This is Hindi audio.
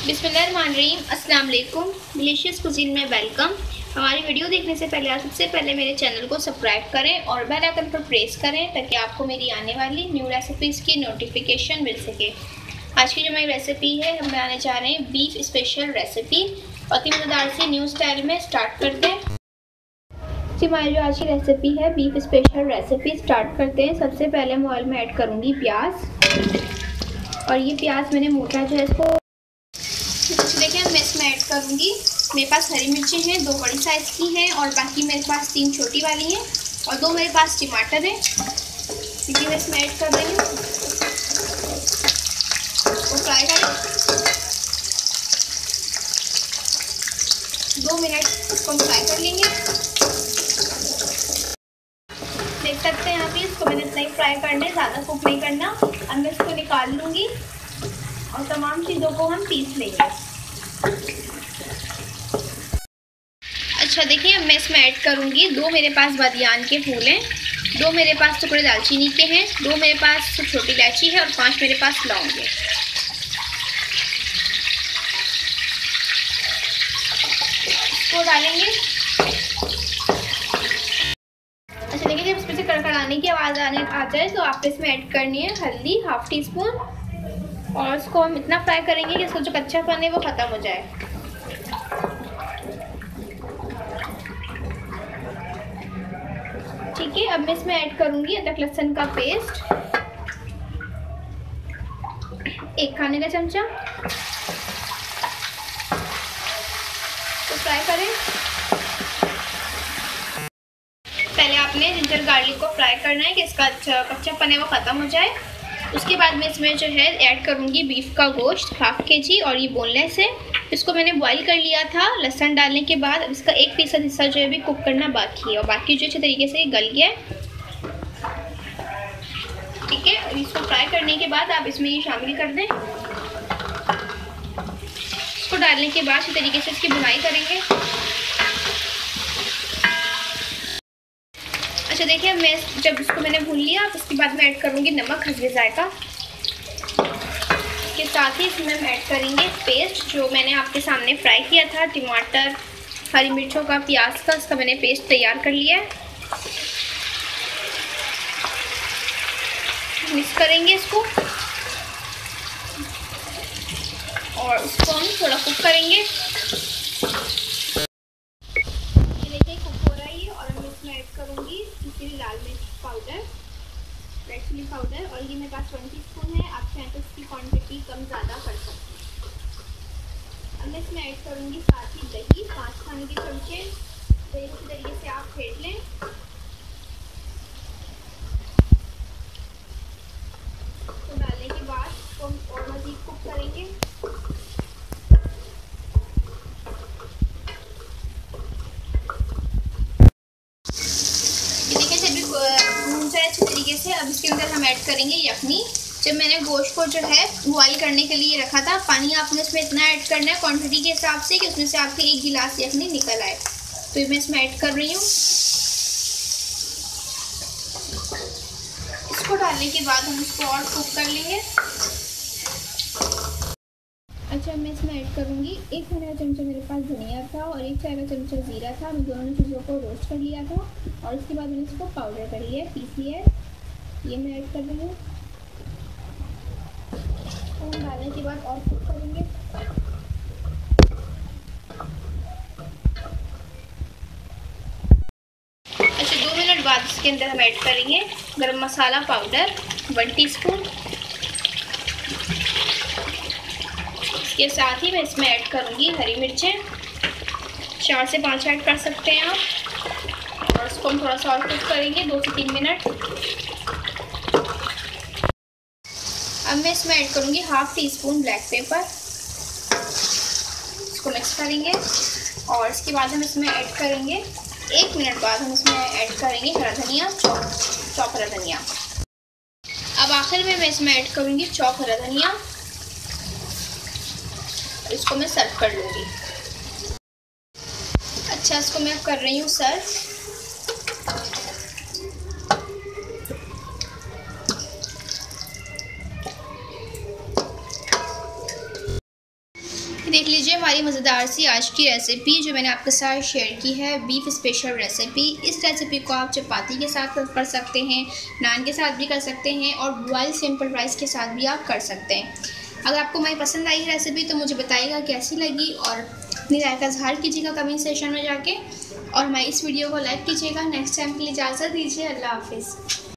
बिस्मिल्लाहिर्रहमानिर्रहीम, अस्सलाम वालेकुम। डिलीशियस कुजीन में वेलकम। हमारी वीडियो देखने से पहले आप सबसे पहले मेरे चैनल को सब्सक्राइब करें और बेल आइकन पर प्रेस करें ताकि आपको मेरी आने वाली न्यू रेसिपीज़ की नोटिफिकेशन मिल सके। आज की जो मेरी रेसिपी है, हम बनाने जा रहे हैं बीफ स्पेशल रेसिपी। बहुत ही मज़ेदार सी न्यू स्टाइल में स्टार्ट करते हैं। जी, हमारी जो आज की रेसिपी है बीफ स्पेशल रेसिपी, स्टार्ट करते हैं। सबसे पहले मैं ऑयल में ऐड करूँगी प्याज, और ये प्याज मैंने मोटा जो है इसको देखिए मैं इसमें ऐड करूँगी। मेरे पास हरी मिर्चें हैं, 2 बड़ी साइज़ की हैं और बाकी मेरे पास 3 छोटी वाली हैं और 2 मेरे पास टमाटर हैं। क्योंकि मैं इसमें ऐड कर रही हूँ, तो फ्राई करें 2 मिनट, इसको हम फ्राई कर लेंगे। देख सकते हैं यहाँ पे इसको मैंने इतना ही फ्राई करना है, ज़्यादा कुक नहीं करना। अब मैं इसको निकाल लूँगी और तमाम चीज़ों को हम पीस लेंगे। अच्छा देखिए, अब मैं इसमें ऐड करूँगी 2 मेरे पास बादियान के फूल हैं, 2 मेरे पास टुकड़े दालचीनी के हैं, 2 मेरे पास छोटी इलायची है और 5 मेरे पास लौंग है। इसको डालेंगे। अच्छा देखिए, जब इसमें से कड़कड़ाने की आवाज़ आ जाए तो आप इसमें ऐड करनी है हल्दी, हाफ टी स्पून, और इसको हम इतना फ्राई करेंगे कि इसका जो कच्चापन है वो ख़त्म हो जाए। ठीक है, अब मैं इसमें ऐड करूंगी अदरक लहसुन का पेस्ट, 1 खाने का चमचा। तो फ्राई करें। पहले आपने जिंजर गार्लिक को फ्राई करना है कि इसका कच्चापन है वो ख़त्म हो जाए। उसके बाद मैं इसमें जो है ऐड करूंगी बीफ का गोश्त, 1/2 kg, और ये बोनलेस है। इसको मैंने बॉईल कर लिया था लहसुन डालने के बाद। इसका 1% हिस्सा जो है अभी कुक करना बाकी है और बाकी जो अच्छे तरीके से गल गया है। ठीक है, इसको फ्राई करने के बाद आप इसमें ये शामिल कर दें। इसको डालने के बाद अच्छे तरीके से इसकी भुनाई करेंगे। अच्छा देखिए, मैं जब इसको मैंने भून लिया, इसके बाद मैं ऐड करूँगी नमक हस्बे जायका। के साथ ही इसमें हम ऐड करेंगे पेस्ट जो मैंने आपके सामने फ्राई किया था, टमाटर, हरी मिर्चों का, प्याज का, इसका मैंने पेस्ट तैयार कर लिया है। मिक्स करेंगे इसको और इसको हम थोड़ा कुक करेंगे। ये देखिए कुक हो रहा है और मैं इसमें ऐड करूँगी इसीलिए लाल मिर्च पाउडर, रेड चिली पाउडर, और ये मेरे पास 1 टीस्पून है। आप चाहें तो इसकी क्वांटिटी कम ज़्यादा कर सकते हैं। अब मैं इसमें ऐड करूँगी साथ ही दही, 5 खाने के चमचे। दही इसी तरीके से आप फेंट लें। तो डालने के बाद इसको हम और मज़ीद कुक करेंगे। ये देखिए जब भून जाए अच्छे तरीके से, अब इसके अंदर हम ऐड करेंगे यखनी। जब मैंने गोश्त को जो है बॉईल करने के लिए रखा था, पानी आपने इसमें इतना ऐड करना है क्वांटिटी के हिसाब से कि उसमें से आपके 1 गिलास यखनी निकल आए। तो ये मैं इसमें ऐड कर रही हूँ। इसको डालने के बाद हम इसको और कुक कर लेंगे। अच्छा, मैं इसमें ऐड करूँगी 1 खाने का चमचा मेरे पास धनिया था और 1 चाय का चमचा ज़ीरा था। मैं दोनों चीज़ों को रोस्ट कर लिया था और उसके बाद मैंने इसको पाउडर कर लिया है, पीस लिया है। ये मैं ऐड कर रही हूँ। तो हम डालने के बाद और कुक करेंगे। अच्छा, 2 मिनट बाद इसके अंदर हम ऐड करेंगे गरम मसाला पाउडर, 1 टीस्पून। इसके साथ ही मैं इसमें ऐड करूँगी हरी मिर्चें, 4 से 5 ऐड कर सकते हैं आप, और इसको हम थोड़ा सा और कुक करेंगे 2 से 3 मिनट। अब मैं इसमें ऐड करूँगी 1/2 टीस्पून ब्लैक पेपर। इसको मिक्स करेंगे और इसके बाद हम इसमें ऐड करेंगे 1 मिनट बाद हम इसमें ऐड करेंगे हरा धनिया, चॉप हरा धनिया। अब आखिर में मैं इसमें ऐड करूँगी चॉप हरा धनिया। इसको मैं सर्व कर लूँगी। अच्छा, इसको मैं कर रही हूँ सर्व। देख लीजिए हमारी मज़ेदार सी आज की रेसिपी जो मैंने आपके साथ शेयर की है, बीफ स्पेशल रेसिपी। इस रेसिपी को आप चपाती के साथ कर सकते हैं, नान के साथ भी कर सकते हैं और बॉयल सिंपल राइस के साथ भी आप कर सकते हैं। अगर आपको मेरी पसंद आई रेसिपी तो मुझे बताइएगा कैसी लगी और अपनी राय का इज़हार कीजिएगा कमेंट सेक्शन में जाके, और हमारी इस वीडियो को लाइक कीजिएगा। नेक्स्ट टाइम के लिए इजाज़त दीजिए। अल्लाह हाफिज़।